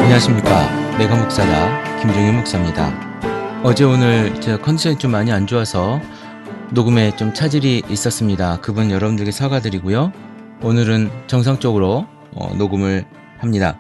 안녕하십니까. 내가 목사다 김종현 목사입니다. 어제 오늘 제가 컨디션이 좀 많이 안 좋아서 녹음에 좀 차질이 있었습니다. 그분 여러분들께 사과드리고요. 오늘은 정상적으로 녹음을 합니다.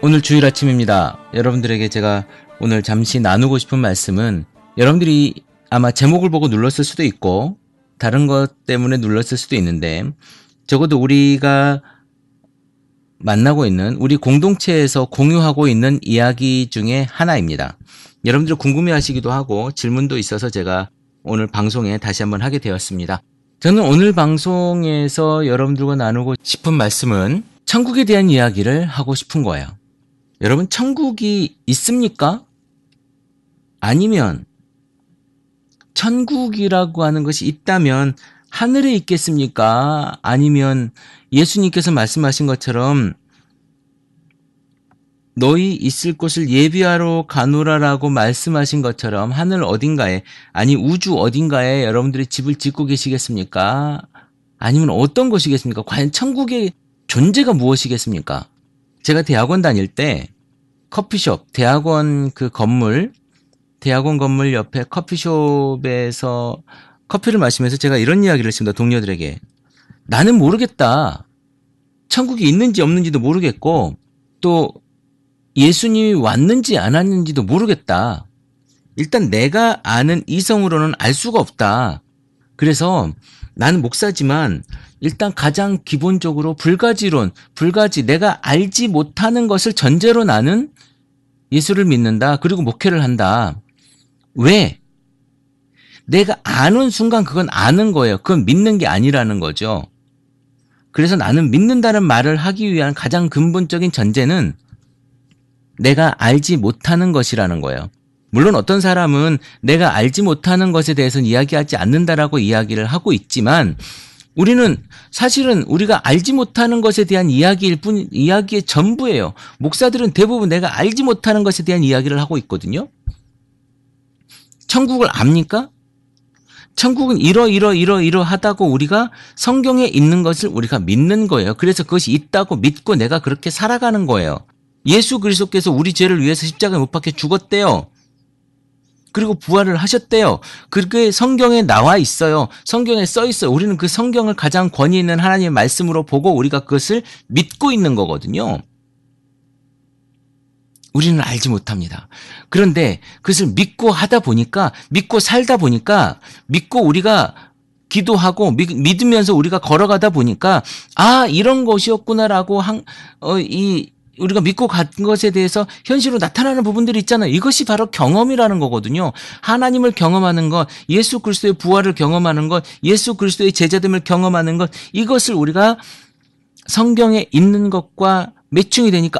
오늘 주일 아침입니다. 여러분들에게 제가 오늘 잠시 나누고 싶은 말씀은, 여러분들이 아마 제목을 보고 눌렀을 수도 있고 다른 것 때문에 눌렀을 수도 있는데, 적어도 우리가 만나고 있는, 우리 공동체에서 공유하고 있는 이야기 중에 하나입니다. 여러분들 궁금해하시기도 하고 질문도 있어서 제가 오늘 방송에 다시 한번 하게 되었습니다. 저는 오늘 방송에서 여러분들과 나누고 싶은 말씀은 천국에 대한 이야기를 하고 싶은 거예요. 여러분, 천국이 있습니까? 아니면 천국이라고 하는 것이 있다면 하늘에 있겠습니까? 아니면 예수님께서 말씀하신 것처럼 너희 있을 곳을 예비하러 가노라라고 말씀하신 것처럼 하늘 어딘가에, 아니 우주 어딘가에 여러분들이 집을 짓고 계시겠습니까? 아니면 어떤 것이겠습니까? 과연 천국의 존재가 무엇이겠습니까? 제가 대학원 다닐 때 커피숍, 대학원 건물 옆에 커피숍에서 커피를 마시면서 제가 이런 이야기를 했습니다. 동료들에게. 나는 모르겠다. 천국이 있는지 없는지도 모르겠고, 또 예수님이 왔는지 안 왔는지도 모르겠다. 일단 내가 아는 이성으로는 알 수가 없다. 그래서 나는 목사지만 일단 가장 기본적으로 불가지, 내가 알지 못하는 것을 전제로 나는 예수를 믿는다. 그리고 목회를 한다. 왜? 내가 아는 순간 그건 아는 거예요. 그건 믿는 게 아니라는 거죠. 그래서 나는 믿는다는 말을 하기 위한 가장 근본적인 전제는 내가 알지 못하는 것이라는 거예요. 물론 어떤 사람은 내가 알지 못하는 것에 대해서는 이야기하지 않는다라고 이야기를 하고 있지만, 사실은 우리가 알지 못하는 것에 대한 이야기일 뿐, 이야기의 전부예요. 목사들은 대부분 내가 알지 못하는 것에 대한 이야기를 하고 있거든요. 천국을 압니까? 천국은 이러하다고 우리가 성경에 있는 것을 우리가 믿는 거예요. 그래서 그것이 있다고 믿고 내가 그렇게 살아가는 거예요. 예수 그리스도께서 우리 죄를 위해서 십자가에 못 박혀 죽었대요. 그리고 부활을 하셨대요. 그게 성경에 나와 있어요. 성경에 써 있어요. 우리는 그 성경을 가장 권위 있는 하나님의 말씀으로 보고 우리가 그것을 믿고 있는 거거든요. 우리는 알지 못합니다. 그런데 그것을 믿고 하다 보니까, 믿고 살다 보니까, 믿고 우리가 기도하고 믿으면서 우리가 걸어가다 보니까, 이런 것이었구나라고 우리가 믿고 간 것에 대해서 현실로 나타나는 부분들이 있잖아요. 이것이 바로 경험이라는 거거든요. 하나님을 경험하는 것, 예수 그리스도의 부활을 경험하는 것, 예수 그리스도의 제자됨을 경험하는 것, 이것을 우리가 성경에 있는 것과 매칭이 되니까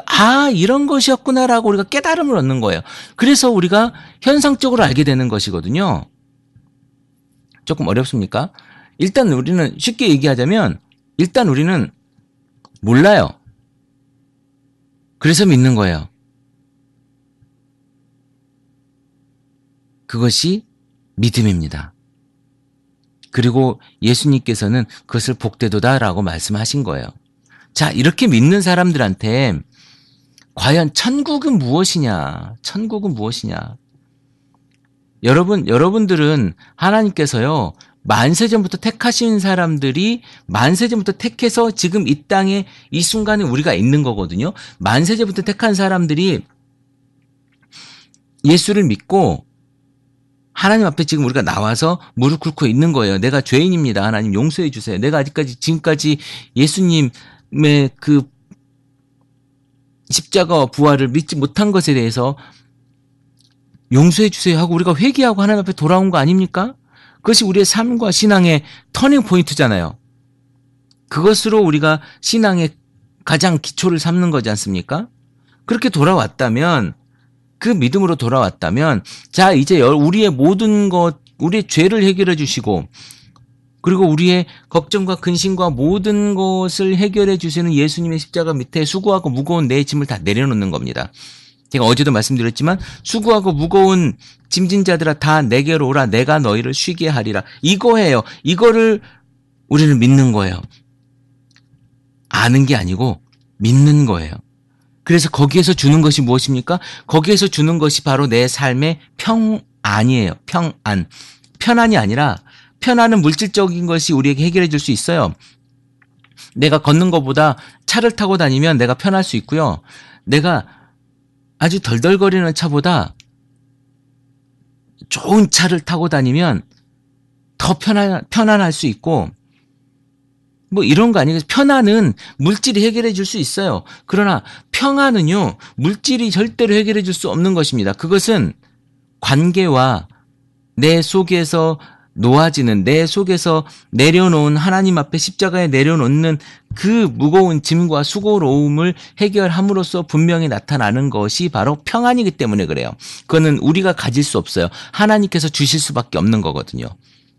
이런 것이었구나라고 우리가 깨달음을 얻는 거예요. 그래서 우리가 현상적으로 알게 되는 것이거든요. 조금 어렵습니까? 일단 우리는 쉽게 얘기하자면, 일단 우리는 몰라요. 그래서 믿는 거예요. 그것이 믿음입니다. 그리고 예수님께서는 그것을 복되도다라고 말씀하신 거예요. 자, 이렇게 믿는 사람들한테 과연 천국은 무엇이냐? 천국은 무엇이냐? 여러분들은 하나님께서요, 만세전부터 택하신 사람들이 만세전부터 택해서 지금 이 땅에 이 순간에 우리가 있는 거거든요. 만세전부터 택한 사람들이 예수를 믿고 하나님 앞에 지금 우리가 나와서 무릎 꿇고 있는 거예요. 내가 죄인입니다. 하나님 용서해 주세요. 내가 지금까지 예수님의 그 십자가와 부활을 믿지 못한 것에 대해서 용서해 주세요 하고 우리가 회개하고 하나님 앞에 돌아온 거 아닙니까? 그것이 우리의 삶과 신앙의 터닝 포인트잖아요. 그것으로 우리가 신앙의 가장 기초를 삼는 거지 않습니까? 그렇게 돌아왔다면, 그 믿음으로 돌아왔다면, 자, 이제 우리의 모든 것, 우리의 죄를 해결해 주시고, 그리고 우리의 걱정과 근심과 모든 것을 해결해 주시는 예수님의 십자가 밑에 수고하고 무거운 내 짐을 다 내려놓는 겁니다. 제가 어제도 말씀드렸지만, 수고하고 무거운 짐진 자들아 다 내게로 오라, 내가 너희를 쉬게 하리라. 이거예요. 이거를 우리는 믿는 거예요. 아는 게 아니고 믿는 거예요. 그래서 거기에서 주는 것이 무엇입니까? 거기에서 주는 것이 바로 내 삶의 평안이에요. 평안. 편안이 아니라, 편안은 물질적인 것이 우리에게 해결해 줄 수 있어요. 내가 걷는 것보다 차를 타고 다니면 내가 편할 수 있고요. 내가 아주 덜덜거리는 차보다 좋은 차를 타고 다니면 더 편안할 수 있고, 뭐 이런 거 아니겠어요. 편안은 물질이 해결해 줄 수 있어요. 그러나 평안은요, 물질이 절대로 해결해 줄 수 없는 것입니다. 그것은 관계와 내 속에서 놓아지는, 내 속에서 내려놓은, 하나님 앞에 십자가에 내려놓는 그 무거운 짐과 수고로움을 해결함으로써 분명히 나타나는 것이 바로 평안이기 때문에 그래요. 그거는 우리가 가질 수 없어요. 하나님께서 주실 수밖에 없는 거거든요.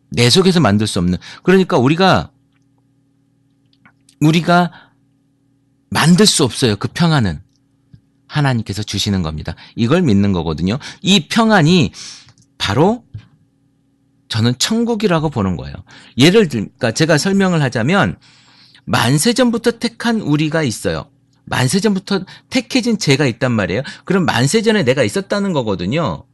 내 속에서 만들 수 없는. 그러니까 우리가 만들 수 없어요. 그 평안은 하나님께서 주시는 겁니다. 이걸 믿는 거거든요. 이 평안이 바로 저는 천국이라고 보는 거예요. 예를 들니까 제가 설명을 하자면, 만세전부터 택한 우리가 있어요. 만세전부터 택해진 제가 있단 말이에요. 그럼 만세전에 내가 있었다는 거거든요.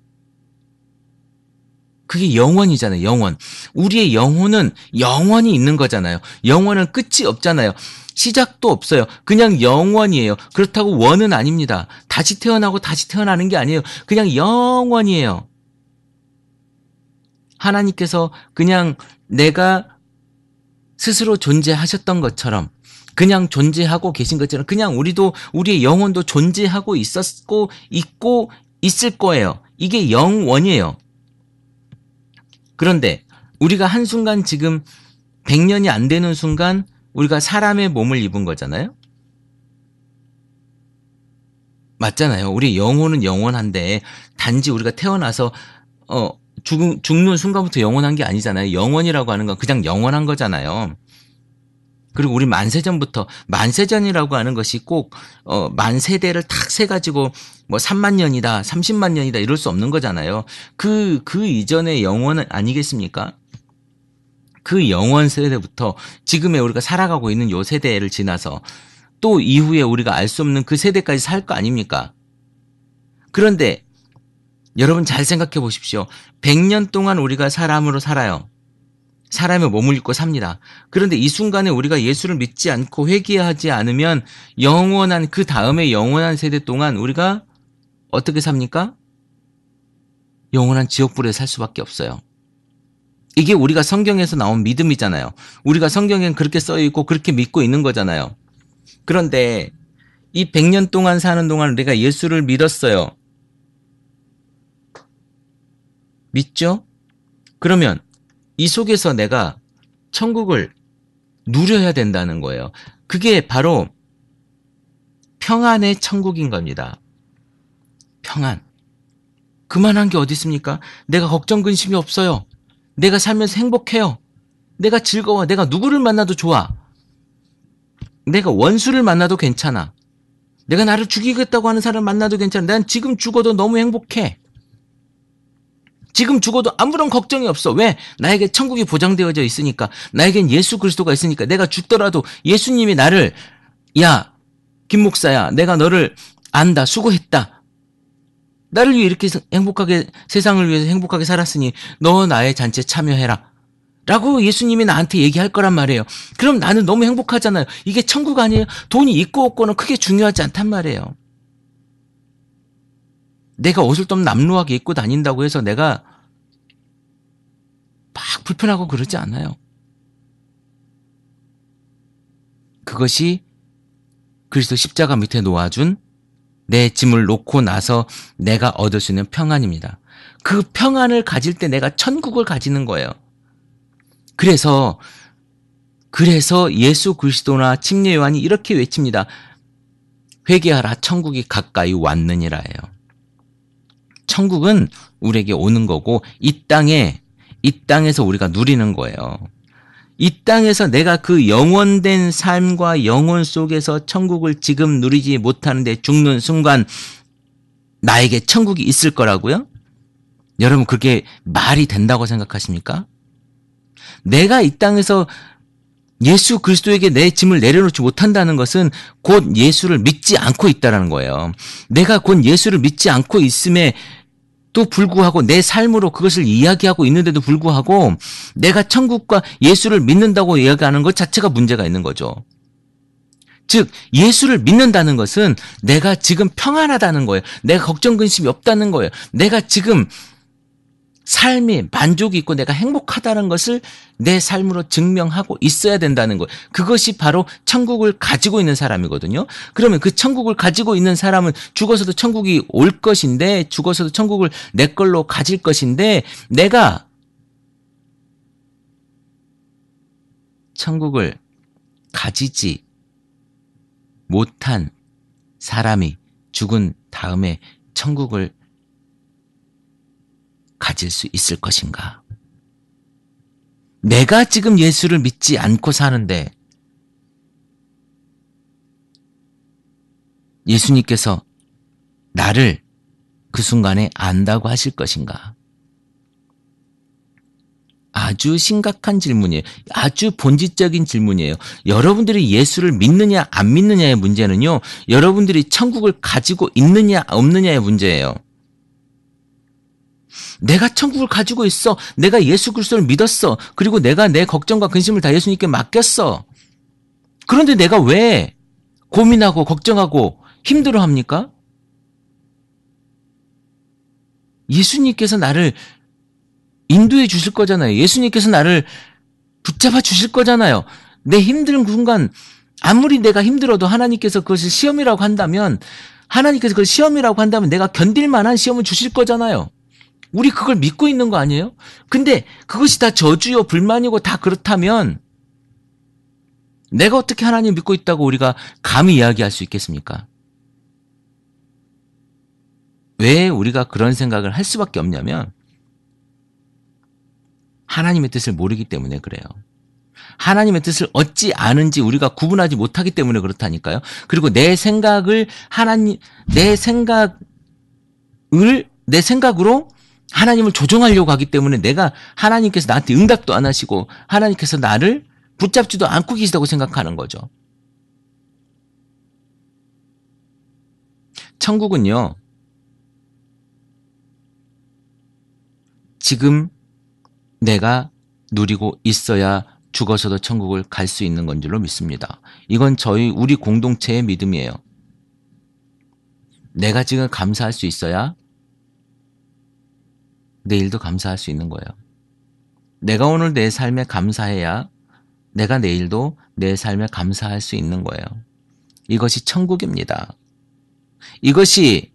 그게 영원이잖아요. 영원. 우리의 영혼은 영원히 있는 거잖아요. 영원은 끝이 없잖아요. 시작도 없어요. 그냥 영원이에요. 그렇다고 원은 아닙니다. 다시 태어나고 다시 태어나는 게 아니에요. 그냥 영원이에요. 하나님께서 그냥 내가 스스로 존재하셨던 것처럼, 그냥 존재하고 계신 것처럼, 그냥 우리의 영혼도 존재하고 있었고 있고 있을 거예요. 이게 영원이에요. 그런데 우리가 한순간, 지금 100년이 안 되는 순간 우리가 사람의 몸을 입은 거잖아요. 맞잖아요. 우리 영혼은 영원한데 단지 우리가 태어나서 죽는 순간부터 영원한 게 아니잖아요. 영원이라고 하는 건 그냥 영원한 거잖아요. 그리고 우리 만세전부터, 만세전이라고 하는 것이 꼭 만세대를 탁 세가지고 뭐 3만 년이다 30만 년이다 이럴 수 없는 거잖아요. 그 이전의 영원은 아니겠습니까? 그 영원 세대부터 지금의 우리가 살아가고 있는 요 세대를 지나서 또 이후에 우리가 알 수 없는 그 세대까지 살 거 아닙니까? 그런데 여러분 잘 생각해 보십시오. 100년 동안 우리가 사람으로 살아요. 사람의 몸을 입고 삽니다. 그런데 이 순간에 우리가 예수를 믿지 않고 회개하지 않으면 영원한, 그 다음에 영원한 세대 동안 우리가 어떻게 삽니까? 영원한 지옥불에 살 수밖에 없어요. 이게 우리가 성경에서 나온 믿음이잖아요. 우리가 성경엔 그렇게 써있고 그렇게 믿고 있는 거잖아요. 그런데 이 100년 동안 사는 동안 우리가 예수를 믿었어요. 믿죠? 그러면 이 속에서 내가 천국을 누려야 된다는 거예요. 그게 바로 평안의 천국인 겁니다. 평안. 그만한 게 어디 있습니까? 내가 걱정 근심이 없어요. 내가 살면서 행복해요. 내가 즐거워. 내가 누구를 만나도 좋아. 내가 원수를 만나도 괜찮아. 내가 나를 죽이겠다고 하는 사람 만나도 괜찮아. 난 지금 죽어도 너무 행복해. 지금 죽어도 아무런 걱정이 없어. 왜? 나에게 천국이 보장되어져 있으니까. 나에겐 예수 그리스도가 있으니까. 내가 죽더라도 예수님이 나를, 야, 김 목사야, 내가 너를 안다. 수고했다. 나를 위해 이렇게 행복하게, 세상을 위해서 행복하게 살았으니 너 나의 잔치에 참여해라. 라고 예수님이 나한테 얘기할 거란 말이에요. 그럼 나는 너무 행복하잖아요. 이게 천국 아니에요? 돈이 있고 없고는 크게 중요하지 않단 말이에요. 내가 옷을 좀 남루하게 입고 다닌다고 해서 내가 막 불편하고 그러지 않아요. 그것이 그리스도 십자가 밑에 놓아준 내 짐을 놓고 나서 내가 얻을 수 있는 평안입니다. 그 평안을 가질 때 내가 천국을 가지는 거예요. 그래서 예수 그리스도나 침례 요한이 이렇게 외칩니다. 회개하라, 천국이 가까이 왔느니라예요. 천국은 우리에게 오는 거고 이 땅에서 우리가 누리는 거예요. 이 땅에서 내가 그 영원된 삶과 영혼 속에서 천국을 지금 누리지 못하는데 죽는 순간 나에게 천국이 있을 거라고요? 여러분 그게 말이 된다고 생각하십니까? 내가 이 땅에서 예수 그리스도에게 내 짐을 내려놓지 못한다는 것은 곧 예수를 믿지 않고 있다는 거예요. 내가 곧 예수를 믿지 않고 있음에 또 불구하고 내 삶으로 그것을 이야기하고 있는데도 불구하고 내가 천국과 예수를 믿는다고 이야기하는 것 자체가 문제가 있는 거죠. 즉 예수를 믿는다는 것은 내가 지금 평안하다는 거예요. 내가 걱정 근심이 없다는 거예요. 내가 지금 삶에 만족이 있고 내가 행복하다는 것을 내 삶으로 증명하고 있어야 된다는 거예요. 그것이 바로 천국을 가지고 있는 사람이거든요. 그러면 그 천국을 가지고 있는 사람은 죽어서도 천국이 올 것인데, 죽어서도 천국을 내 걸로 가질 것인데, 내가 천국을 가지지 못한 사람이 죽은 다음에 천국을 가질 수 있을 것인가? 내가 지금 예수를 믿지 않고 사는데 예수님께서 나를 그 순간에 안다고 하실 것인가? 아주 심각한 질문이에요. 아주 본질적인 질문이에요. 여러분들이 예수를 믿느냐 안 믿느냐의 문제는요, 여러분들이 천국을 가지고 있느냐 없느냐의 문제예요. 내가 천국을 가지고 있어. 내가 예수 그리스도를 믿었어. 그리고 내가 내 걱정과 근심을 다 예수님께 맡겼어. 그런데 내가 왜 고민하고 걱정하고 힘들어합니까? 예수님께서 나를 인도해 주실 거잖아요. 예수님께서 나를 붙잡아 주실 거잖아요. 내 힘든 순간 아무리 내가 힘들어도 하나님께서 그것을 시험이라고 한다면, 하나님께서 그걸 시험이라고 한다면 내가 견딜 만한 시험을 주실 거잖아요. 우리 그걸 믿고 있는 거 아니에요? 근데 그것이 다 저주요 불만이고 다 그렇다면 내가 어떻게 하나님 믿고 있다고 우리가 감히 이야기할 수 있겠습니까? 왜 우리가 그런 생각을 할 수밖에 없냐면 하나님의 뜻을 모르기 때문에 그래요. 하나님의 뜻을 얻지 않은지 우리가 구분하지 못하기 때문에 그렇다니까요. 그리고 내 생각을 내 생각으로 하나님을 조종하려고 하기 때문에 내가 하나님께서 나한테 응답도 안 하시고 하나님께서 나를 붙잡지도 않고 계시다고 생각하는 거죠. 천국은요, 지금 내가 누리고 있어야 죽어서도 천국을 갈 수 있는 건 줄로 믿습니다. 이건 우리 공동체의 믿음이에요. 내가 지금 감사할 수 있어야 내일도 감사할 수 있는 거예요. 내가 오늘 내 삶에 감사해야 내가 내일도 내 삶에 감사할 수 있는 거예요. 이것이 천국입니다. 이것이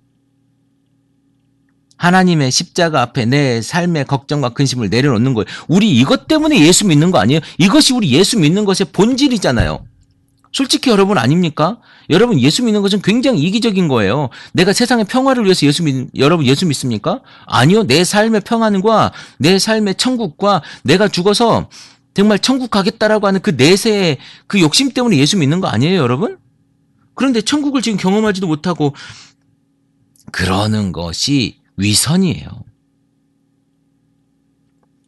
하나님의 십자가 앞에 내 삶의 걱정과 근심을 내려놓는 거예요. 우리 이것 때문에 예수 믿는 거 아니에요? 이것이 우리 예수 믿는 것의 본질이잖아요. 솔직히 여러분 아닙니까? 여러분 예수 믿는 것은 굉장히 이기적인 거예요. 내가 세상의 평화를 위해서 여러분 예수 믿습니까? 아니요. 내 삶의 평안과 내 삶의 천국과 내가 죽어서 정말 천국 가겠다라고 하는 그 내세의 그 욕심 때문에 예수 믿는 거 아니에요, 여러분? 그런데 천국을 지금 경험하지도 못하고 그러는 것이 위선이에요.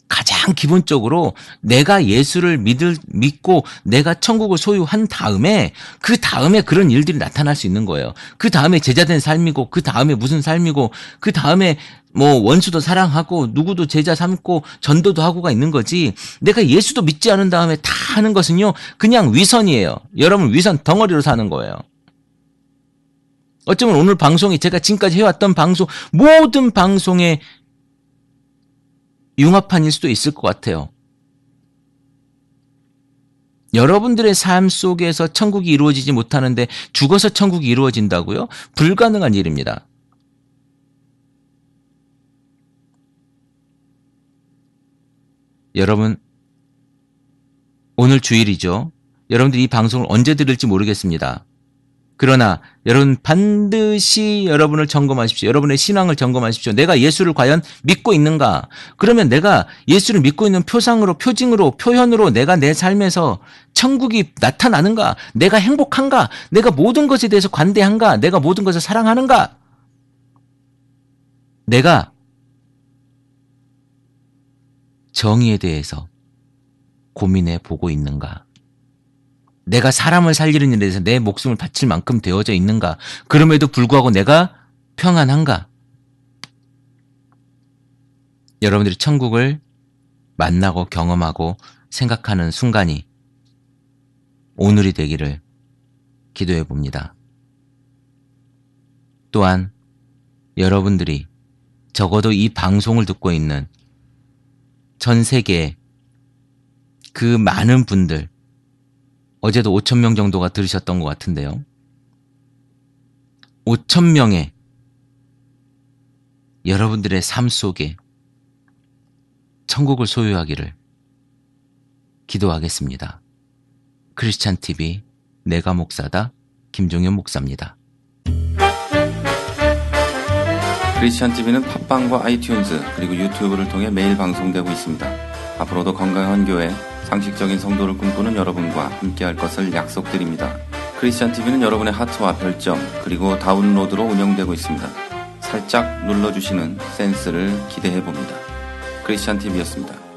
가장 기본적으로 내가 예수를 믿고 내가 천국을 소유한 다음에 그 다음에 그런 일들이 나타날 수 있는 거예요. 그 다음에 제자된 삶이고 그 다음에 무슨 삶이고 그 다음에 뭐 원수도 사랑하고 누구도 제자 삼고 전도도 하고가 있는 거지, 내가 예수도 믿지 않은 다음에 다 하는 것은요 그냥 위선이에요. 여러분 위선 덩어리로 사는 거예요. 어쩌면 오늘 방송이 제가 지금까지 해왔던 모든 방송의 융합판일 수도 있을 것 같아요. 여러분들의 삶 속에서 천국이 이루어지지 못하는데 죽어서 천국이 이루어진다고요? 불가능한 일입니다. 여러분, 오늘 주일이죠. 여러분들이 이 방송을 언제 들을지 모르겠습니다. 그러나 여러분 반드시 여러분을 점검하십시오. 여러분의 신앙을 점검하십시오. 내가 예수를 과연 믿고 있는가? 그러면 내가 예수를 믿고 있는 표현으로 내가 내 삶에서 천국이 나타나는가? 내가 행복한가? 내가 모든 것에 대해서 관대한가? 내가 모든 것을 사랑하는가? 내가 정의에 대해서 고민해 보고 있는가? 내가 사람을 살리는 일에 대해서 내 목숨을 바칠 만큼 되어져 있는가? 그럼에도 불구하고 내가 평안한가? 여러분들이 천국을 만나고 경험하고 생각하는 순간이 오늘이 되기를 기도해 봅니다. 또한 여러분들이 적어도 이 방송을 듣고 있는 전 세계 그 많은 분들, 어제도 5,000명 정도가 들으셨던 것 같은데요. 5,000명의 여러분들의 삶 속에 천국을 소유하기를 기도하겠습니다. 크리스찬 TV 내가 목사다 김종현 목사입니다. 크리스찬 TV는 팟빵과 아이튠즈 그리고 유튜브를 통해 매일 방송되고 있습니다. 앞으로도 건강한 교회, 상식적인 성도를 꿈꾸는 여러분과 함께할 것을 약속드립니다. 크리스찬 TV는 여러분의 하트와 별점 그리고 다운로드로 운영되고 있습니다. 살짝 눌러주시는 센스를 기대해봅니다. 크리스찬 TV였습니다.